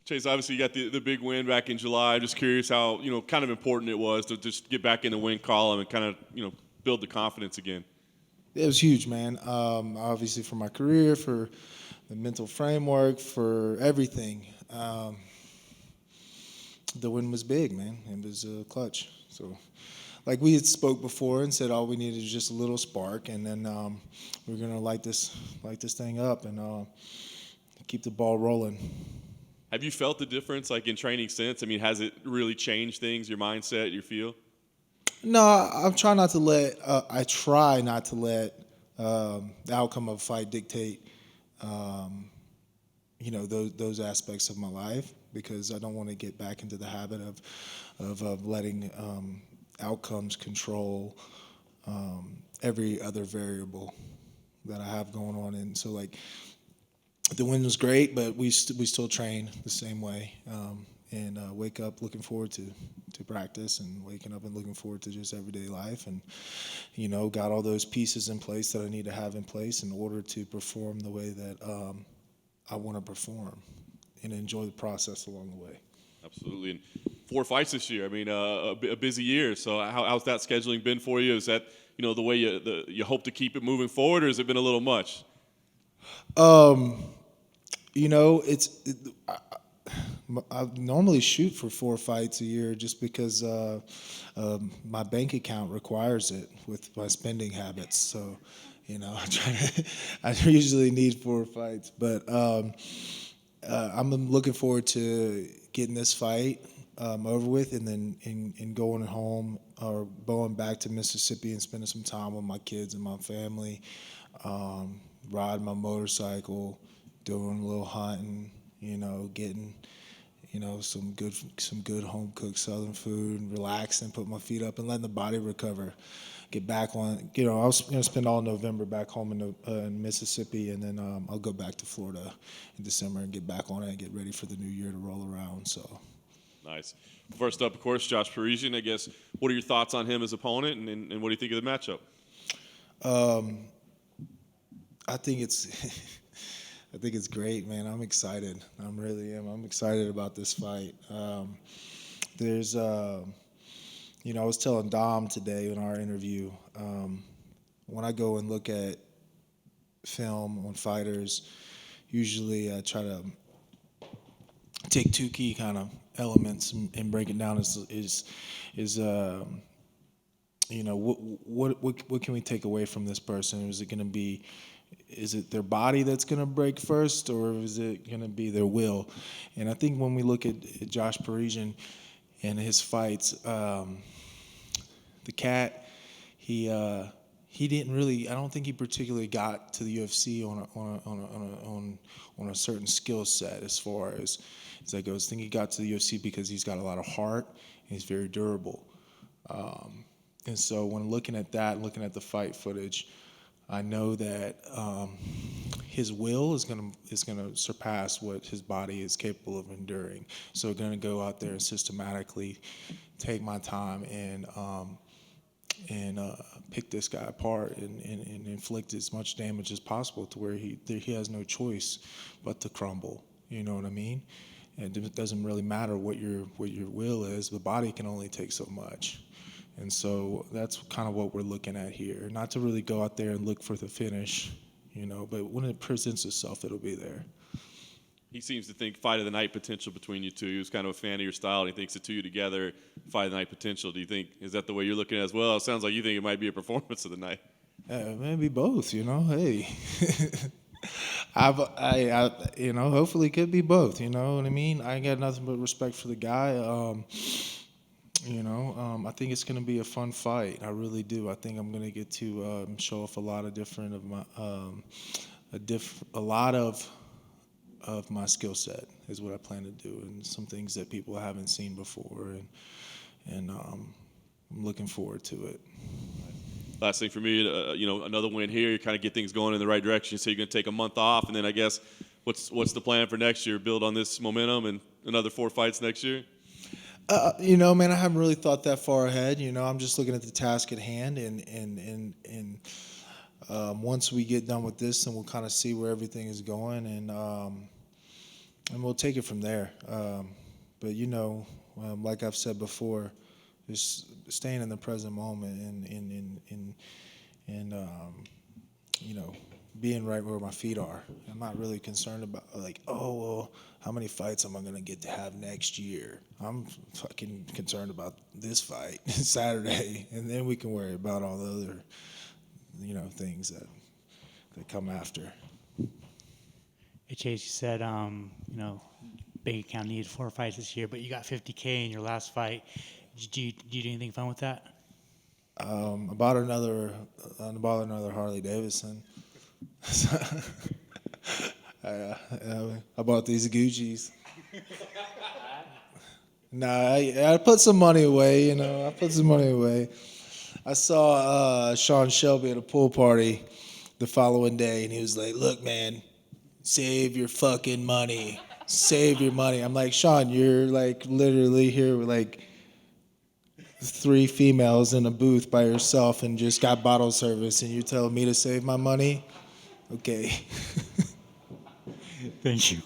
Chase, obviously you got the big win back in July. I'm just curious how, kind of important it was to just get back in the win column and kind of, build the confidence again. It was huge, man. Obviously for my career, for the mental framework, for everything. The win was big, man. It was clutch. So, like we had spoke before and said, all we needed is just a little spark, and then we're gonna light this thing up and keep the ball rolling. Have you felt the difference, like in training since? I mean, has it really changed things, your mindset, your feel? No, I'm trying not to let. I try not to let the outcome of a fight dictate, those aspects of my life, because I don't want to get back into the habit of letting outcomes control every other variable that I have going on. And so, like, the win was great, but we still train the same way, and wake up looking forward to practice, and waking up and looking forward to just everyday life, and got all those pieces in place that I need to have in place in order to perform the way that I want to perform, and enjoy the process along the way. Absolutely. And 4 fights this year. I mean, a busy year. So how's that scheduling been for you? Is that, the way you hope to keep it moving forward, or has it been a little much? I normally shoot for 4 fights a year just because my bank account requires it with my spending habits. So, I usually need 4 fights, but I'm looking forward to getting this fight over with, and then and going home or going back to Mississippi and spending some time with my kids and my family, riding my motorcycle, doing a little hunting, getting some good home cooked Southern food, relaxing, put my feet up, and letting the body recover. Get back on. I was going to spend all November back home in Mississippi, and then I'll go back to Florida in December and get back on it and get ready for the new year to roll around. So. Nice. First up, of course, Josh Parisian. I guess, what are your thoughts on him as opponent, and what do you think of the matchup? I think it's I think it's great, man. I'm excited. I really am. I'm excited about this fight. There's, I was telling Dom today in our interview, when I go and look at film on fighters, usually I try to take two key kind of elements and break it down what can we take away from this person? Is it their body that's going to break first, or is it going to be their will? And I think when we look at Josh Parisian and his fights, the cat, he didn't really. I don't think he particularly got to the UFC on a certain skill set as far as that goes. I think he got to the UFC because he's got a lot of heart and he's very durable. And so when looking at that, looking at the fight footage, I know that his will is gonna surpass what his body is capable of enduring. So I'm gonna go out there and systematically take my time and pick this guy apart and inflict as much damage as possible to where he has no choice but to crumble. You know what I mean? And it doesn't really matter what your will is. The body can only take so much. And so that's kind of what we're looking at here. Not to really go out there and look for the finish, but when it presents itself, it'll be there. He seems to think fight of the night potential between you two. He was kind of a fan of your style, and he thinks the two of you together, fight of the night potential. Do you think, is that the way you're looking at it as well? It sounds like you think it might be a performance of the night. Maybe both, Hey. Hopefully it could be both, you know what I mean? I ain't got nothing but respect for the guy. I think it's going to be a fun fight. I really do. I think I'm going to get to show off a lot of different of my a lot of my skill set is what I plan to do, and some things that people haven't seen before, and I'm looking forward to it. Last thing for me, another win here. You kind of get things going in the right direction. So you're going to take a month off, and then I guess what's the plan for next year? Build on this momentum and another 4 fights next year. Man, I haven't really thought that far ahead. I'm just looking at the task at hand, and once we get done with this, then we'll kind of see where everything is going. And and we'll take it from there. But like I've said before, just staying in the present moment and being right where my feet are. I'm not really concerned about how many fights am I gonna get to have next year? I'm fucking concerned about this fight Saturday, and then we can worry about all the other things that come after. Hey Chase, you said bank account needed 4 fights this year, but you got $50K in your last fight. Did you do anything fun with that? I bought another Harley Davidson. I bought these Gucci's. Nah, I put some money away. I put some money away. I saw Sean Shelby at a pool party the following day, and he was like, "Look, man, save your fucking money. Save your money." I'm like, Sean, you're like literally here with like 3 females in a booth by yourself and just got bottle service, and you're telling me to save my money? Okay. Thank you.